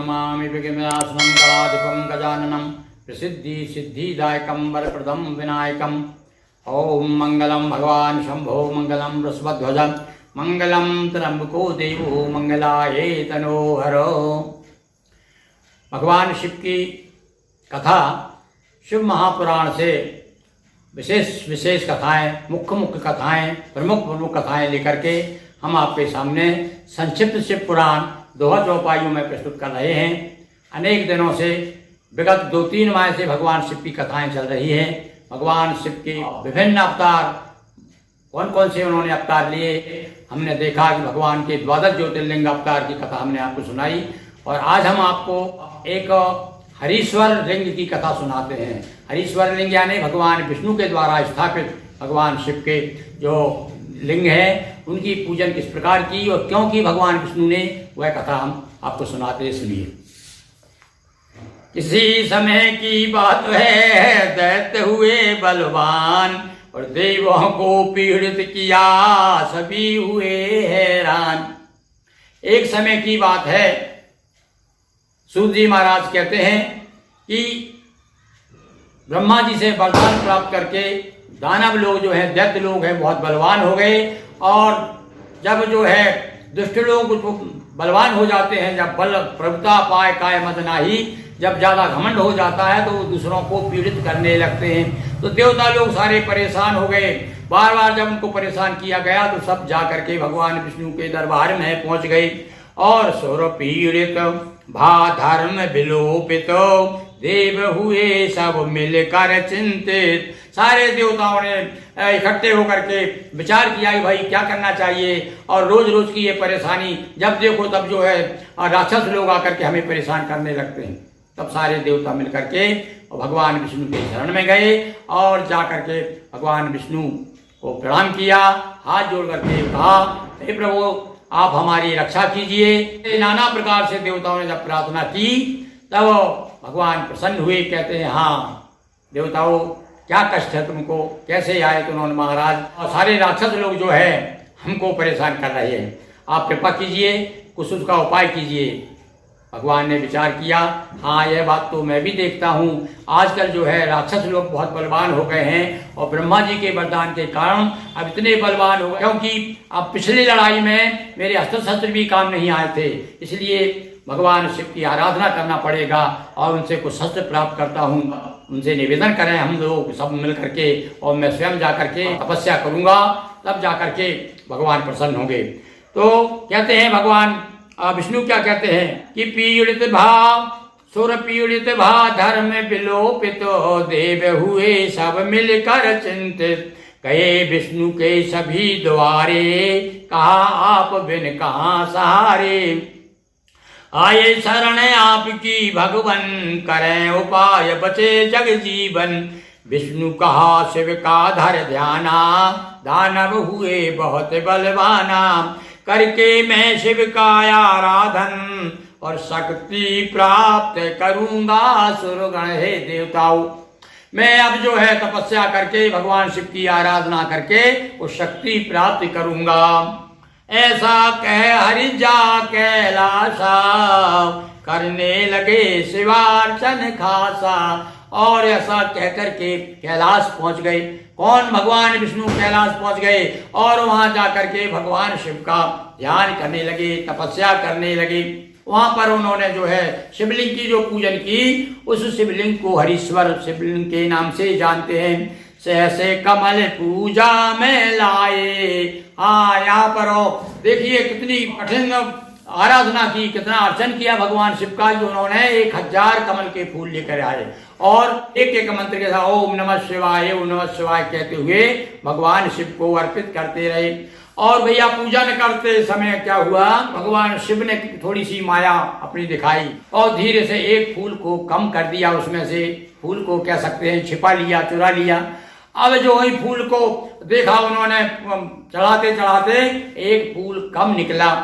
नमामि विघ्ननाशनं गणाधिपं गजाननं प्रसिद्धि सिद्धिदायकं वरप्रदं विनायकम्। ओम मंगलम भगवान शंभो मंगलम वृषभध्वज मंगलम त्र्यंबको देवो मंगलाये तनोहरो। भगवान शिव की कथा शिव महापुराण से विशेष विशेष कथाएं, मुख्य कथाएं, प्रमुख कथाएं लेकर के हम आपके सामने संक्षिप्त शिव पुराण दोहा चौपाइयों में प्रस्तुत कर रहे हैं। अनेक दिनों से विगत 2-3 माह से भगवान शिव की कथाएं चल रही हैं। भगवान शिव के विभिन्न अवतार कौन कौन से उन्होंने अवतार लिए, हमने देखा कि भगवान के 12 ज्योतिर्लिंग अवतार की कथा हमने आपको सुनाई। और आज हम आपको एक हरीश्वर लिंग की कथा सुनाते हैं। हरीश्वर लिंग यानी भगवान विष्णु के द्वारा स्थापित भगवान शिव के जो लिंग है उनकी पूजन किस प्रकार की और क्यों की भगवान विष्णु ने, वह कथा हम आपको सुनाते हैं। सुनिए। किसी समय की बात है, दैत्य हुए बलवान और देवों को पीड़ित किया, सभी हुए हैरान। एक समय की बात है, सूत जी महाराज कहते हैं कि ब्रह्मा जी से वरदान प्राप्त करके दानव लोग जो है, दैत्य लोग हैं, बहुत बलवान हो गए। और जब जो है दुष्ट लोग बलवान हो जाते हैं, जब बल प्रभुता पाए काय मद नाही, जब ज्यादा घमंड हो जाता है तो वो दूसरों को पीड़ित करने लगते हैं। तो देवता लोग सारे परेशान हो गए। बार बार जब उनको परेशान किया गया तो सब जा करके भगवान विष्णु के दरबार में पहुंच गए। और सुर पीड़ित भा धर्म विलोपित, देव हुए सब मिलकर चिंतित। सारे देवताओं ने इकट्ठे होकर के विचार किया कि भाई क्या करना चाहिए। और रोज रोज की ये परेशानी जब देखो तब जो है राक्षस लोग आकर के हमें परेशान करने लगते हैं। तब सारे देवता मिलकर के भगवान विष्णु के शरण में गए और जा करके भगवान विष्णु को प्रणाम किया, हाथ जोड़ करके कहा, हे प्रभु आप हमारी रक्षा कीजिए। नाना प्रकार से देवताओं ने जब प्रार्थना की तब भगवान प्रसन्न हुए। कहते हैं, हाँ देवताओं क्या कष्ट है तुमको, कैसे आए तो उन्होंने महाराज, और सारे राक्षस लोग जो है हमको परेशान कर रहे हैं, आप कृपा कीजिए, कुछ उसका उपाय कीजिए। भगवान ने विचार किया, हाँ यह बात तो मैं भी देखता हूँ, आजकल जो है राक्षस लोग बहुत बलवान हो गए हैं और ब्रह्मा जी के वरदान के कारण अब इतने बलवान हो गए, क्योंकि अब पिछली लड़ाई में मेरे अस्त्र शस्त्र भी काम नहीं आए थे। इसलिए भगवान शिव की आराधना करना पड़ेगा और उनसे कुछ शस्त्र प्राप्त करता हूँ। उनसे निवेदन करें हम लोग सब मिल करके, और मैं स्वयं जा करके तपस्या करूँगा, तब जा करके भगवान प्रसन्न होंगे। तो कहते हैं भगवान विष्णु क्या कहते हैं कि पीड़ित भाव सुर पीड़ित भा धर्म विलोपित, देव हुए सब मिलकर चिंतित। कहे विष्णु के सभी द्वारे, कहा आप बिन कहाँ सहारे। आए शरण आपकी भगवन, करें उपाय बचे जग जीवन। विष्णु कहा शिव का धर ध्याना, दानव हुए बहुत बलवाना। करके मैं शिव का आराधन, और शक्ति प्राप्त करूंगा सुरगण। हे देवताओं, मैं अब जो है तपस्या करके भगवान शिव की आराधना करके उस शक्ति प्राप्त करूंगा। ऐसा कह हरि जा कैलासा, करने लगे शिवार्चन खासा। और ऐसा कहकर के कैलाश पहुंच गए। कौन? भगवान विष्णु कैलाश पहुंच गए और वहां जाकर के भगवान शिव का ध्यान करने लगे, तपस्या करने लगे। वहां पर उन्होंने जो है शिवलिंग की जो पूजन की, उस शिवलिंग को हरीश्वर शिवलिंग के नाम से जानते हैं। सहसे कमल पूजा में लाए। हाँ, यहाँ पर देखिए कितनी कठिन आराधना की, कितना अर्चन किया भगवान शिव का, जो उन्होंने 1000 कमल के फूल लेकर आए और एक एक मंत्र के साथ ओम नमः शिवाय, ओम नमः शिवाय कहते हुए भगवान शिव को अर्पित करते रहे। और भैया पूजन करते समय क्या हुआ, भगवान शिव ने थोड़ी सी माया अपनी दिखाई और धीरे से एक फूल को कम कर दिया, उसमें से फूल को कह सकते हैं छिपा लिया, चुरा लिया। अब जो वही फूल को देखा उन्होंने, चढ़ाते चढ़ाते एक फूल कम निकला,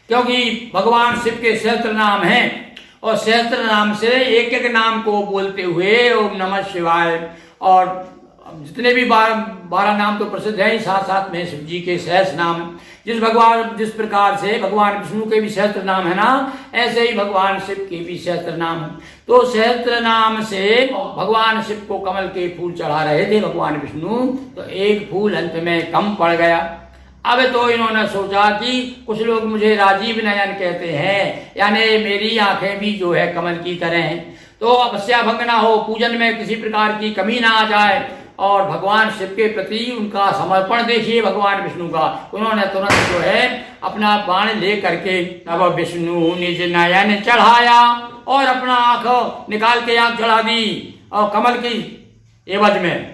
क्योंकि भगवान शिव के सहस्त्र नाम हैं और सहस्त्र नाम से एक एक नाम को बोलते हुए ओम नमः शिवाय और जितने भी 12 नाम तो प्रसिद्ध हैं, साथ साथ में शिव जी के सहस्त्र नाम, जिस प्रकार से भगवान विष्णु के भी सहस्त्र नाम है ना, ऐसे ही भगवान शिव के भी सहस्त्र नाम है। तो सहस्त्र नाम से भगवान शिव को कमल के फूल चढ़ा रहे थे भगवान विष्णु, तो एक फूल अंत में कम पड़ गया। अब तो इन्होंने सोचा कि कुछ लोग मुझे राजीव नयन कहते हैं, यानी मेरी आंखें भी जो है कमल की तरह हैं, तो अवश्या भंग ना हो, पूजन में किसी प्रकार की कमी ना आ जाए, और भगवान शिव के प्रति उनका समर्पण देखिए भगवान विष्णु का। उन्होंने तुरंत जो है अपना बाण ले करके तब विष्णु निज नयन चढ़ाया और अपना आंख निकाल के आंख चढ़ा दी, और कमल की एवज में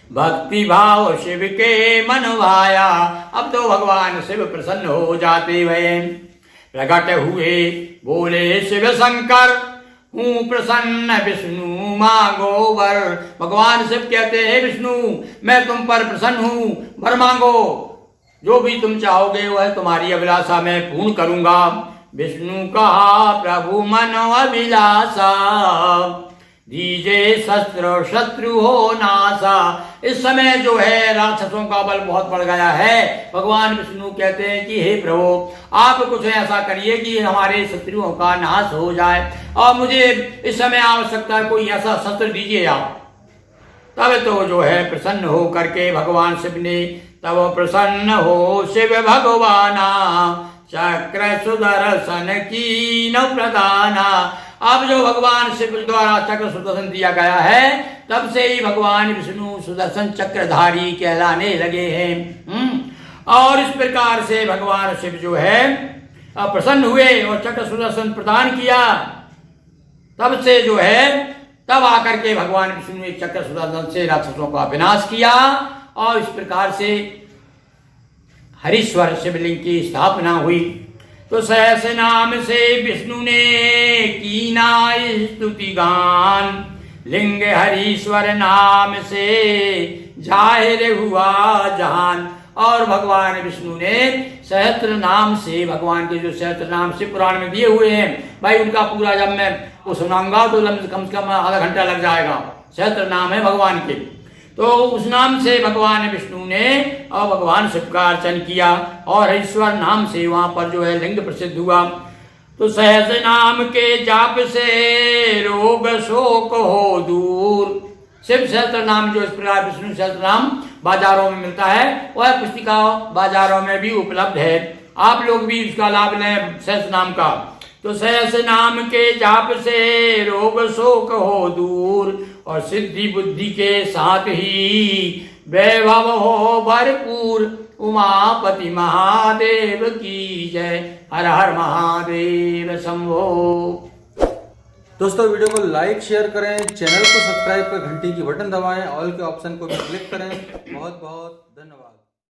भक्ति भाव शिव के मन भाया। अब तो भगवान शिव प्रसन्न हो जाते हुए प्रकट हुए, बोले शिव शंकर हूँ प्रसन्न विष्णु मांगो वर। भगवान शिव कहते हैं विष्णु मैं तुम पर प्रसन्न हूँ, वर मांगो, जो भी तुम चाहोगे वह तुम्हारी अभिलाषा मैं पूर्ण करूंगा। विष्णु कहा प्रभु मनो अभिलाषा, दीजे शस्त्र शत्रु हो नासा। इस समय जो है राक्षसों का बल बहुत बढ़ गया है। भगवान विष्णु कहते हैं कि हे प्रभु आप कुछ ऐसा करिए कि हमारे शत्रुओं का नाश हो जाए, और मुझे इस समय आवश्यकता है कोई ऐसा शस्त्र दीजिए आप। तब तो जो है प्रसन्न हो करके भगवान शिव ने, तब प्रसन्न हो शिव भगवाना, चक्र सुदर्शन की न प्रदाना। अब जो भगवान शिव द्वारा चक्र सुदर्शन दिया गया है, तब से ही भगवान विष्णु सुदर्शन चक्रधारी कहलाने लगे हैं। और इस प्रकार से भगवान शिव जो है प्रसन्न हुए और चक्र सुदर्शन प्रदान किया। तब से जो है तब आकर के भगवान विष्णु ने चक्र सुदर्शन से राक्षसों का विनाश किया, और इस प्रकार से हरीश्वर शिवलिंग की स्थापना हुई। तो सहस्र नाम से विष्णु ने कीना स्तुति गान, लिंग हरीश्वर नाम से जाहिर हुआ जहान। और भगवान विष्णु ने सहस्त्र नाम से, भगवान के जो सहस्त्र नाम से पुराण में दिए हुए हैं, भाई उनका पूरा जब मैं वो सुनाऊंगा तो कम से कम आधा घंटा लग जाएगा। सहस्त्र नाम है भगवान के, तो उस नाम से भगवान विष्णु ने और भगवान शिव का अर्चन किया, और ईश्वर नाम से वहां पर जो है लिंग प्रसिद्ध हुआ। तो सहस्र नाम के जाप से रोग शोक हो दूर। शिव सहस्त्र नाम जो इस प्रकार विष्णु सहस्त्र नाम बाजारों में मिलता है, वह पुस्तिका बाजारों में भी उपलब्ध है, आप लोग भी उसका लाभ लें सहस्त्र नाम का। तो सहस्र नाम के जाप से रोग शोक हो दूर, और सिद्धि बुद्धि के साथ ही वैभव हो भरपूर। उमापति महादेव की जय, हर हर महादेव शंभो। दोस्तों वीडियो को लाइक शेयर करें, चैनल को सब्सक्राइब कर घंटी की बटन दबाएं, ऑल के ऑप्शन को भी क्लिक करें। बहुत बहुत धन्यवाद।